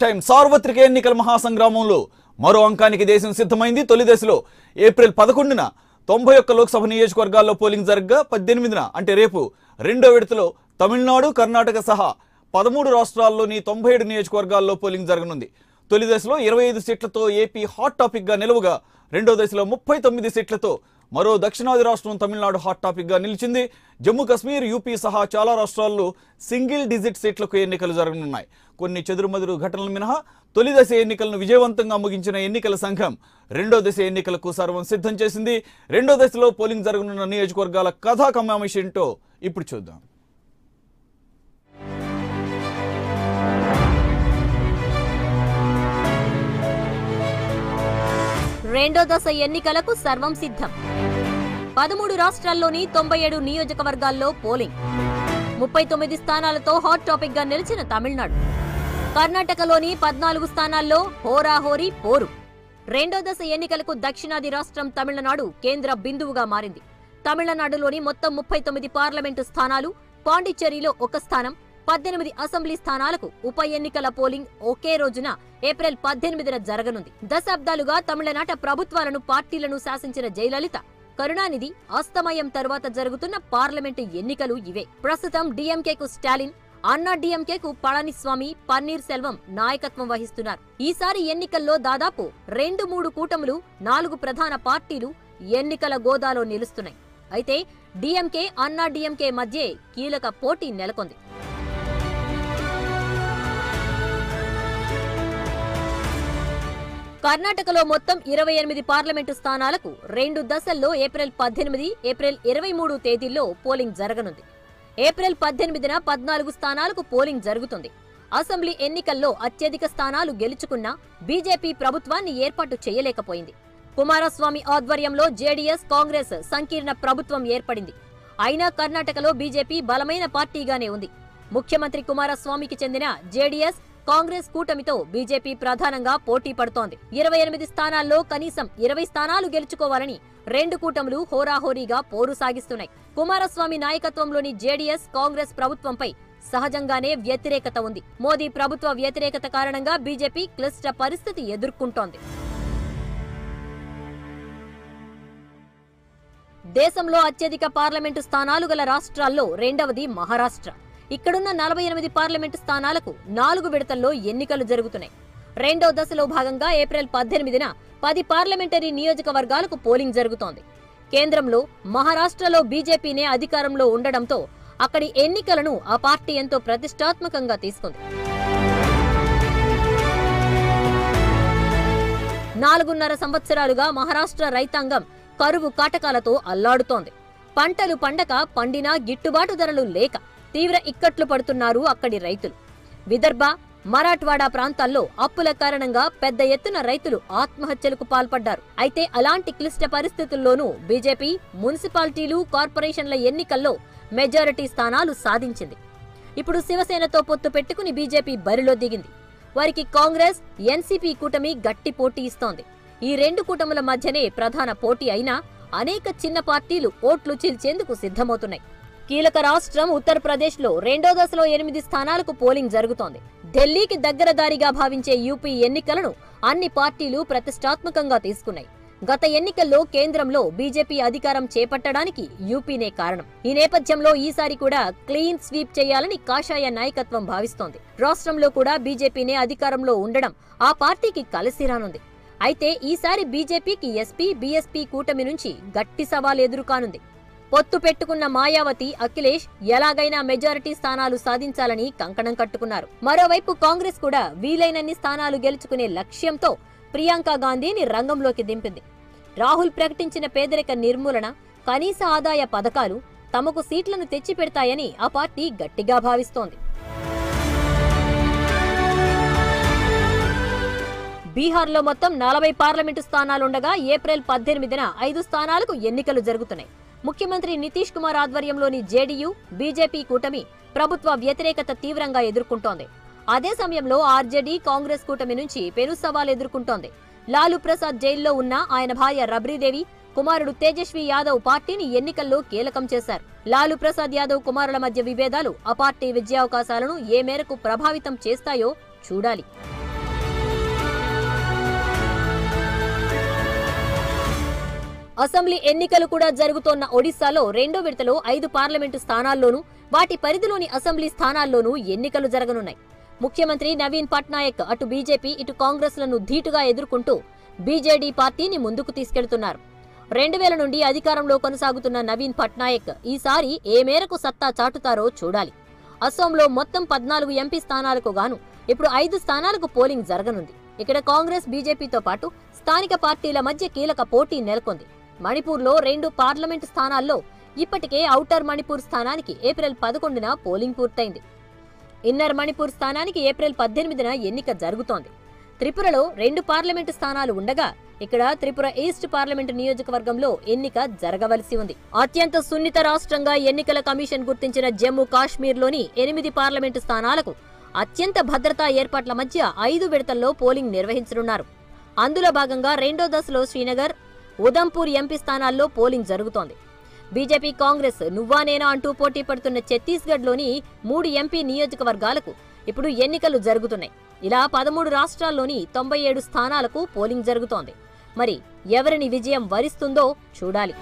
Time సార్వత్రిక ఎన్నికల మహాసంగ్రామంలో మరో అంకానికి దేశం సిద్ధమైంది. తొలి దశలో ఏప్రిల్ 11న 91 లోక్సభ నియోజకవర్గాల్లో పోలింగ్ జరగగా 18న అంటే రేపు రెండో విడతలో తమిళనాడు, కర్ణాటక సహా 13 రాష్ట్రాల్లోని 97 నియోజకవర్గాల్లో పోలింగ్ జరగనుంది. తొలి దశలో 25 సీట్లతో ఏపీ హాట్ టాపిక్ గా నిలువగా రెండో దశలో 39 సీట్లతో మరో దక్షిణాది రాష్ట్రం తమిళనాడు హాట్ టాపిక్ గా నిలిచింది. జమ్మూ కాశ్మీర్, యూపీ సహా చాలా రాష్ట్రాల్లో సింగిల్ డిజిట్ సీట్లకు ఎన్నికలు జరగనున్నాయి. కొన్ని చెదురుమదురు ఘటనలు మినహా తొలి దశ ఎన్నికలను విజయవంతంగా ముగించిన ఎన్నికల సంఘం రెండో దశ ఎన్నికలకు సర్వం సిద్ధం చేసింది. రెండో దశలో పోలింగ్ జరగనున్న నియోజకవర్గాల కథా కమామిషి ఏంటో ఇప్పుడు చూద్దాం. రెండో దశ ఎన్నికలకు సర్వం సిద్ధం. 13 రాష్ట్రాల్లోని 97 నియోజకవర్గాల్లో పోలింగ్. 39 స్థానాలతో హాట్ టాపిక్ గా నిలిచిన తమిళనాడు. కర్ణాటకలోని 14 స్థానాల్లో హోరాహోరీ పోరు. రెండో దశ ఎన్నికలకు దక్షిణాది రాష్ట్రం తమిళనాడు కేంద్ర బిందువుగా మారింది. తమిళనాడులోని మొత్తం 39 పార్లమెంటు స్థానాలు, పాండిచ్చేరిలో 1 స్థానం, 18 అసెంబ్లీ స్థానాలకు ఉప ఎన్నికల పోలింగ్ ఒకే రోజున ఏప్రిల్ 18న జరగనుంది. దశాబ్దాలుగా తమిళనాట ప్రభుత్వాలను, పార్టీలను శాసించిన జయలలిత, కరుణానిధి అస్తమయం తర్వాత జరుగుతున్న పార్లమెంటు ఎన్నికలు ఇవే. ప్రస్తుతం డీఎంకేకు స్టాలిన్, అన్నా డీఎంకేకు పళనిస్వామి, పన్నీర్ సెల్వం నాయకత్వం వహిస్తున్నారు. ఈసారి ఎన్నికల్లో దాదాపు 2-3 కూటములు, 4 ప్రధాన పార్టీలు ఎన్నికల గోదాలో నిలుస్తున్నాయి. అయితే డీఎంకే, అన్నా డీఎంకే మధ్య కీలక పోటీ నెలకొంది. కర్ణాటకలో మొత్తం 28 పార్లమెంటు స్థానాలకు 2 దశల్లో ఏప్రిల్ 18, ఏప్రిల్ 23 తేదీల్లో పోలింగ్ జరగనుంది. ఏప్రిల్ 18న 14 స్థానాలకు పోలింగ్ జరుగుతుంది. అసెంబ్లీ ఎన్నికల్లో అత్యధిక స్థానాలు గెలుచుకున్న బీజేపీ ప్రభుత్వాన్ని ఏర్పాటు చేయలేకపోయింది. కుమారస్వామి ఆధ్వర్యంలో జేడీఎస్, కాంగ్రెస్ సంకీర్ణ ప్రభుత్వం ఏర్పడింది. అయినా కర్ణాటకలో బీజేపీ బలమైన పార్టీగానే ఉంది. ముఖ్యమంత్రి కుమారస్వామికి చెందిన జేడీఎస్, కాంగ్రెస్ కూటమితో బీజేపీ ప్రధానంగా పోటీ పడుతోంది. 28 స్థానాల్లో కనీసం 20 స్థానాలు గెలుచుకోవాలని 2 కూటములు హోరాహోరీగా పోరు సాగిస్తున్నాయి. కుమారస్వామి నాయకత్వంలోని జేడీఎస్, కాంగ్రెస్ ప్రభుత్వంపై సహజంగానే వ్యతిరేకత ఉంది. మోదీ ప్రభుత్వ వ్యతిరేకత కారణంగా బీజేపీ క్లిష్ట పరిస్థితి ఎదుర్కొంటోంది. దేశంలో అత్యధిక పార్లమెంటు స్థానాలు గల రాష్ట్రాల్లో రెండవది మహారాష్ట్ర. ఇక్కడున్న 48 పార్లమెంటు స్థానాలకు 4 విడతల్లో ఎన్నికలు జరుగుతున్నాయి. రెండో దశలో భాగంగా ఏప్రిల్ 18న 10 పార్లమెంటరీ నియోజకవర్గాలకు పోలింగ్ జరుగుతోంది. కేంద్రంలో మహారాష్ట్రలో బీజేపీనే అధికారంలో ఉండడంతో అక్కడి ఎన్నికలను ఆ పార్టీ ఎంతో ప్రతిష్టాత్మకంగా తీసుకుంది. 4.5 సంవత్సరాలుగా మహారాష్ట్ర రైతాంగం కరువు కాటకాలతో అల్లాడుతోంది. పంటలు పండక, పండినా గిట్టుబాటు ధరలు లేక తీవ్ర ఇక్కట్లు పడుతున్నారు అక్కడి రైతులు. విదర్భ, మరాఠ్వాడా ప్రాంతాల్లో అప్పుల కారణంగా పెద్ద ఎత్తున రైతులు ఆత్మహత్యలకు పాల్పడ్డారు. అయితే అలాంటి క్లిష్ట పరిస్థితుల్లోనూ బీజేపీ మున్సిపాలిటీలు, కార్పొరేషన్ల ఎన్నికల్లో మెజారిటీ స్థానాలు సాధించింది. ఇప్పుడు శివసేనతో పొత్తు పెట్టుకుని బీజేపీ బరిలో దిగింది. వారికి కాంగ్రెస్, ఎన్సీపీ కూటమి గట్టి పోటీ ఇస్తోంది. ఈ 2 కూటముల మధ్యనే ప్రధాన పోటీ అయినా అనేక చిన్న పార్టీలు ఓట్లు చీల్చేందుకు సిద్ధమవుతున్నాయి. కీలక రాష్ట్రం ఉత్తరప్రదేశ్లో రెండో దశలో 8 స్థానాలకు పోలింగ్ జరుగుతోంది. ఢిల్లీకి దగ్గర దారిగా భావించే యూపీ ఎన్నికలను అన్ని పార్టీలు ప్రతిష్టాత్మకంగా తీసుకున్నాయి. గత ఎన్నికల్లో కేంద్రంలో బీజేపీ అధికారం చేపట్టడానికి యూపీనే కారణం. ఈ నేపథ్యంలో ఈసారి కూడా క్లీన్ స్వీప్ చేయాలని కాషాయ నాయకత్వం భావిస్తోంది. రాష్ట్రంలో కూడా బీజేపీనే అధికారంలో ఉండడం ఆ పార్టీకి కలిసి రానుంది. అయితే ఈసారి బీజేపీకి ఎస్పీ, బీఎస్పీ కూటమి నుంచి గట్టి సవాల్ ఎదురుకానుంది. పొత్తు పెట్టుకున్న మాయావతి, అఖిలేష్ ఎలాగైనా మెజారిటీ స్థానాలు సాధించాలని కంకణం కట్టుకున్నారు. మరోవైపు కాంగ్రెస్ కూడా వీలైనన్ని స్థానాలు గెలుచుకునే లక్ష్యంతో ప్రియాంక గాంధీని రంగంలోకి దింపింది. రాహుల్ ప్రకటించిన పేదరిక నిర్మూలన, కనీస ఆదాయ పథకాలు తమకు సీట్లను తెచ్చిపెడతాయని ఆ పార్టీ గట్టిగా భావిస్తోంది. బీహార్లో మొత్తం 40 పార్లమెంటు స్థానాలుండగా ఏప్రిల్ 18న 5 స్థానాలకు ఎన్నికలు జరుగుతున్నాయి. ముఖ్యమంత్రి నితీష్ కుమార్ ఆధ్వర్యంలోని జేడీయూ, బీజేపీ కూటమి ప్రభుత్వ వ్యతిరేకత తీవ్రంగా ఎదుర్కొంటోంది. అదే సమయంలో ఆర్జేడీ, కాంగ్రెస్ కూటమి నుంచి పెను సవాల్ ఎదుర్కొంటోంది. లాలూ ప్రసాద్ జైల్లో ఉన్న ఆయన భార్య రబ్రీదేవి, కుమారుడు తేజస్వి యాదవ్ పార్టీని ఎన్నికల్లో కీలకం చేశారు. లాలూ ప్రసాద్ యాదవ్ కుమారుల మధ్య విభేదాలు ఆ పార్టీ విజయావకాశాలను ఏ మేరకు ప్రభావితం చేస్తాయో చూడాలి. అసెంబ్లీ ఎన్నికలు కూడా జరుగుతోన్న ఒడిశాలో రెండో విడతలో 5 పార్లమెంటు స్థానాల్లోనూ వాటి పరిధిలోని అసెంబ్లీ స్థానాల్లోనూ ఎన్నికలు జరగనున్నాయి. ముఖ్యమంత్రి నవీన్ పట్నాయక్ అటు బీజేపీ ఇటు కాంగ్రెస్లను ధీటుగా ఎదుర్కొంటూ బీజేడీ పార్టీని ముందుకు తీసుకెళ్తున్నారు. 2000 నుండి అధికారంలో కొనసాగుతున్న నవీన్ పట్నాయక్ ఈసారి ఏ మేరకు సత్తా చాటుతారో చూడాలి. అసోంలో మొత్తం 14 ఎంపీ స్థానాలకు గాను ఇప్పుడు 5 స్థానాలకు పోలింగ్ జరగనుంది. ఇక్కడ కాంగ్రెస్ బీజేపీతో పాటు స్థానిక పార్టీల మధ్య కీలక పోటీ నెలకొంది. మణిపూర్లో 2 పార్లమెంటు స్థానాల్లో ఇప్పటికే ఔటర్ మణిపూర్ స్థానానికి ఏప్రిల్ 11న పోలింగ్ పూర్తయింది. ఇన్నర్ మణిపూర్ స్థానానికి ఏప్రిల్ 18న ఎన్నిక జరుగుతోంది. త్రిపురలో 2 పార్లమెంటు స్థానాలు ఉండగా ఇక్కడ త్రిపుర ఈస్ట్ పార్లమెంటు నియోజకవర్గంలో ఎన్నిక జరగవలసి ఉంది. అత్యంత సున్నిత రాష్ట్రంగా ఎన్నికల కమిషన్ గుర్తించిన జమ్మూ కాశ్మీర్లోని 8 పార్లమెంటు స్థానాలకు అత్యంత భద్రతా ఏర్పాట్ల మధ్య 5 విడతల్లో పోలింగ్ నిర్వహించనున్నారు. అందులో భాగంగా రెండో దశలో శ్రీనగర్, ఉదంపూర్ ఎంపీ స్థానాల్లో పోలింగ్ జరుగుతోంది. బీజేపీ కాంగ్రెస్ నువ్వా నేనా అంటూ పోటీ పడుతున్న ఛత్తీస్గఢ్లోని 3 ఎంపీ నియోజకవర్గాలకు ఇప్పుడు ఎన్నికలు జరుగుతున్నాయి. ఇలా 13 రాష్ట్రాల్లోని 97 స్థానాలకు పోలింగ్ జరుగుతోంది. మరి ఎవరిని విజయం వరిస్తుందో చూడాలి.